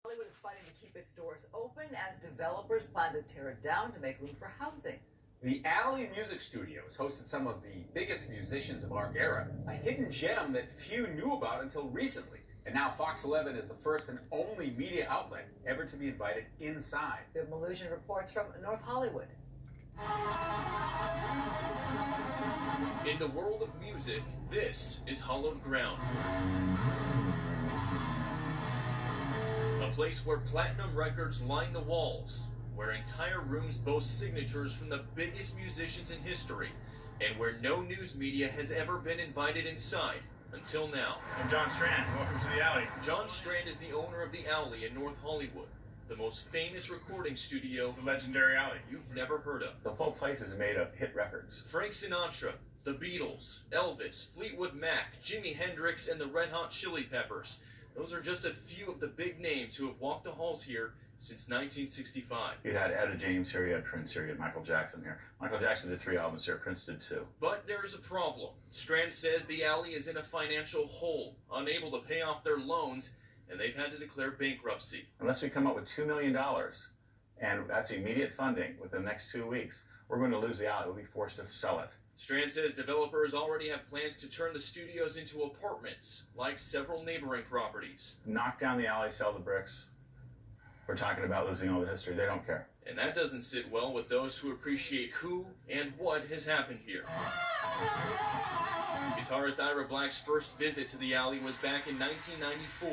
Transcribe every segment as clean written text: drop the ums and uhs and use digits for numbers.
Hollywood is fighting to keep its doors open as developers plan to tear it down to make room for housing. The Alley Music Studio has hosted some of the biggest musicians of our era, a hidden gem that few knew about until recently. And now Fox 11 is the first and only media outlet ever to be invited inside. Bill Malugin reports from North Hollywood. In the world of music, this is hallowed ground. A place where platinum records line the walls, where entire rooms boast signatures from the biggest musicians in history, and where no news media has ever been invited inside until now. I'm John Strand. Welcome to the Alley. John Strand is the owner of the Alley in North Hollywood, the most famous recording studio, It's the legendary Alley. you've never heard of. The whole place is made of hit records. Frank Sinatra, the Beatles, Elvis, Fleetwood Mac, Jimi Hendrix, and the Red Hot Chili Peppers. Those are just a few of the big names who have walked the halls here since 1965. You had Etta James here, you had Prince here, you had Michael Jackson here. Michael Jackson did 3 albums here, Prince did 2. But there is a problem. Strand says the Alley is in a financial hole, unable to pay off their loans, and they've had to declare bankruptcy. Unless we come up with $2 million, and that's immediate funding within the next 2 weeks, we're going to lose the Alley. We'll be forced to sell it. Strand says developers already have plans to turn the studios into apartments, like several neighboring properties. Knock down the Alley, sell the bricks. We're talking about losing all the history. They don't care. And that doesn't sit well with those who appreciate who and what has happened here. Guitarist Ira Black's first visit to the Alley was back in 1994,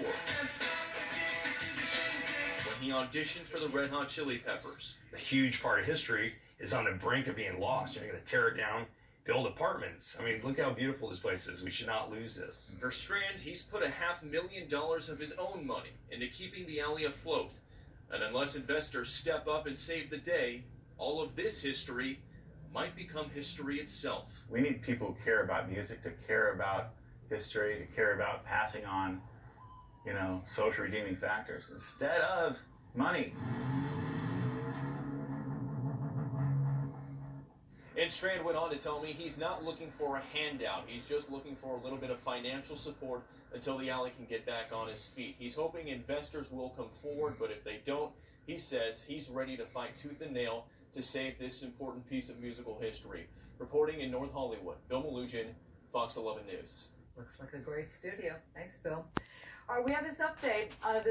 when he auditioned for the Red Hot Chili Peppers. A huge part of history is on the brink of being lost. You're going to tear it down, build apartments. I mean, look how beautiful this place is. We should not lose this. For Strand, he's put $500,000 of his own money into keeping the Alley afloat. And unless investors step up and save the day, all of this history might become history itself. We need people who care about music, to care about history, to care about passing on, social redeeming factors instead of money. And Strand went on to tell me he's not looking for a handout. He's just looking for a little bit of financial support until the Alley can get back on his feet. He's hoping investors will come forward, but if they don't, he says he's ready to fight tooth and nail to save this important piece of musical history. Reporting in North Hollywood, Bill Malugin, Fox 11 News. Looks like a great studio. Thanks, Bill. All right, we have this update on a